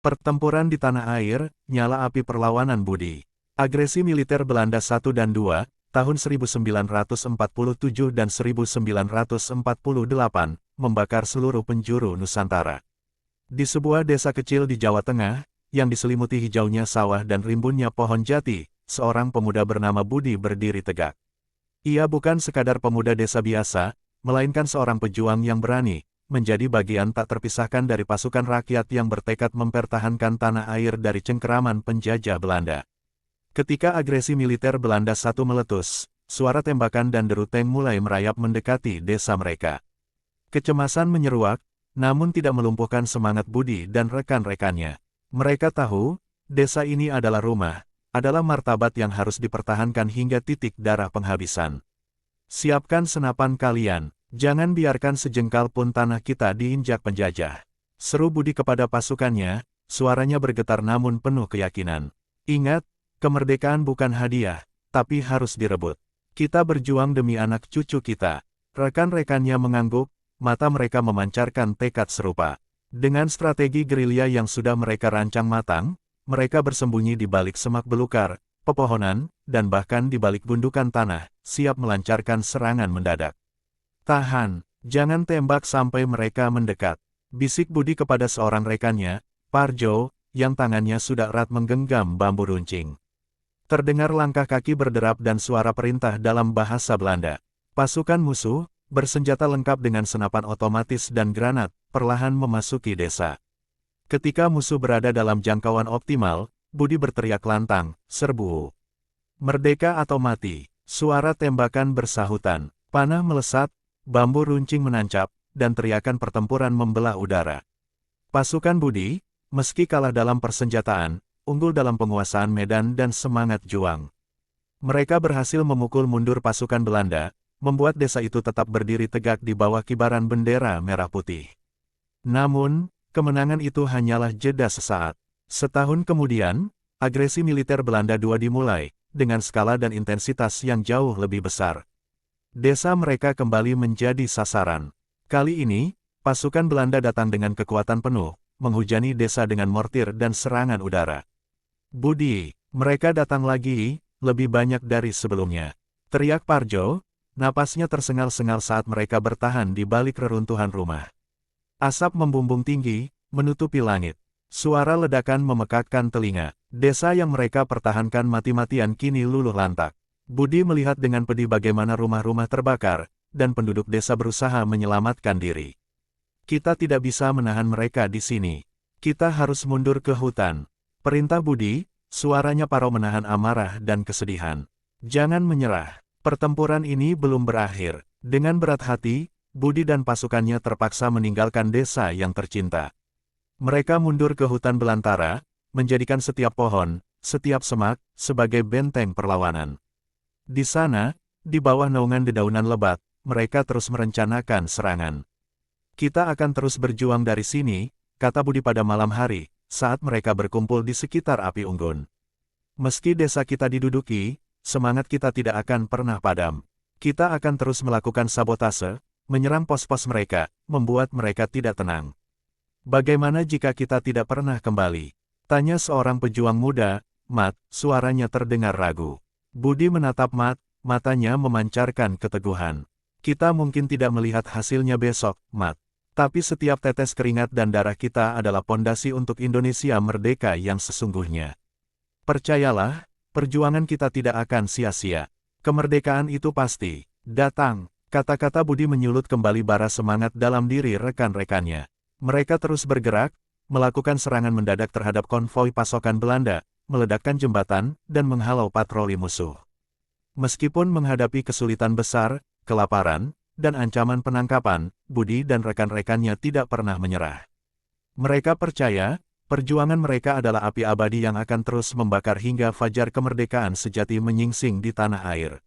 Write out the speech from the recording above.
Pertempuran di tanah air, nyala api perlawanan Budi. Agresi militer Belanda 1 dan 2, tahun 1947 dan 1948, membakar seluruh penjuru Nusantara. Di sebuah desa kecil di Jawa Tengah, yang diselimuti hijaunya sawah dan rimbunnya pohon jati, seorang pemuda bernama Budi berdiri tegak. Ia bukan sekadar pemuda desa biasa, melainkan seorang pejuang yang berani, menjadi bagian tak terpisahkan dari pasukan rakyat yang bertekad mempertahankan tanah air dari cengkeraman penjajah Belanda. Ketika agresi militer Belanda 1 meletus, suara tembakan dan deru tank mulai merayap mendekati desa mereka. Kecemasan menyeruak, namun tidak melumpuhkan semangat Budi dan rekan-rekannya. Mereka tahu, desa ini adalah rumah, adalah martabat yang harus dipertahankan hingga titik darah penghabisan. Siapkan senapan kalian. Jangan biarkan sejengkal pun tanah kita diinjak penjajah. Seru Budi kepada pasukannya, suaranya bergetar namun penuh keyakinan. Ingat, kemerdekaan bukan hadiah, tapi harus direbut. Kita berjuang demi anak cucu kita. Rekan-rekannya mengangguk, mata mereka memancarkan tekad serupa. Dengan strategi gerilya yang sudah mereka rancang matang, mereka bersembunyi di balik semak belukar, pepohonan, dan bahkan di balik gundukan tanah, siap melancarkan serangan mendadak. Tahan, jangan tembak sampai mereka mendekat, bisik Budi kepada seorang rekannya, Parjo, yang tangannya sudah erat menggenggam bambu runcing. Terdengar langkah kaki berderap dan suara perintah dalam bahasa Belanda. Pasukan musuh, bersenjata lengkap dengan senapan otomatis dan granat, perlahan memasuki desa. Ketika musuh berada dalam jangkauan optimal, Budi berteriak lantang, serbu. Merdeka atau mati, suara tembakan bersahutan, panah melesat, bambu runcing menancap, dan teriakan pertempuran membelah udara. Pasukan Budi, meski kalah dalam persenjataan, unggul dalam penguasaan medan dan semangat juang. Mereka berhasil memukul mundur pasukan Belanda, membuat desa itu tetap berdiri tegak di bawah kibaran bendera merah putih. Namun, kemenangan itu hanyalah jeda sesaat. Setahun kemudian, agresi militer Belanda II dimulai, dengan skala dan intensitas yang jauh lebih besar. Desa mereka kembali menjadi sasaran. Kali ini, pasukan Belanda datang dengan kekuatan penuh, menghujani desa dengan mortir dan serangan udara. Budi, mereka datang lagi, lebih banyak dari sebelumnya. Teriak Parjo, napasnya tersengal-sengal saat mereka bertahan di balik reruntuhan rumah. Asap membumbung tinggi, menutupi langit. Suara ledakan memekakkan telinga. Desa yang mereka pertahankan mati-matian kini luluh lantak. Budi melihat dengan pedih bagaimana rumah-rumah terbakar, dan penduduk desa berusaha menyelamatkan diri. Kita tidak bisa menahan mereka di sini. Kita harus mundur ke hutan. Perintah Budi, suaranya parau menahan amarah dan kesedihan. Jangan menyerah. Pertempuran ini belum berakhir. Dengan berat hati, Budi dan pasukannya terpaksa meninggalkan desa yang tercinta. Mereka mundur ke hutan belantara, menjadikan setiap pohon, setiap semak, sebagai benteng perlawanan. Di sana, di bawah naungan dedaunan lebat, mereka terus merencanakan serangan. Kita akan terus berjuang dari sini, kata Budi pada malam hari, saat mereka berkumpul di sekitar api unggun. Meski desa kita diduduki, semangat kita tidak akan pernah padam. Kita akan terus melakukan sabotase, menyerang pos-pos mereka, membuat mereka tidak tenang. Bagaimana jika kita tidak pernah kembali? Tanya seorang pejuang muda, Mat, suaranya terdengar ragu. Budi menatap Mat, matanya memancarkan keteguhan. Kita mungkin tidak melihat hasilnya besok, Mat. Tapi setiap tetes keringat dan darah kita adalah pondasi untuk Indonesia merdeka yang sesungguhnya. Percayalah, perjuangan kita tidak akan sia-sia. Kemerdekaan itu pasti datang. Kata-kata Budi menyulut kembali bara semangat dalam diri rekan-rekannya. Mereka terus bergerak, melakukan serangan mendadak terhadap konvoi pasokan Belanda, meledakkan jembatan, dan menghalau patroli musuh. Meskipun menghadapi kesulitan besar, kelaparan, dan ancaman penangkapan, Budi dan rekan-rekannya tidak pernah menyerah. Mereka percaya, perjuangan mereka adalah api abadi yang akan terus membakar hingga fajar kemerdekaan sejati menyingsing di tanah air.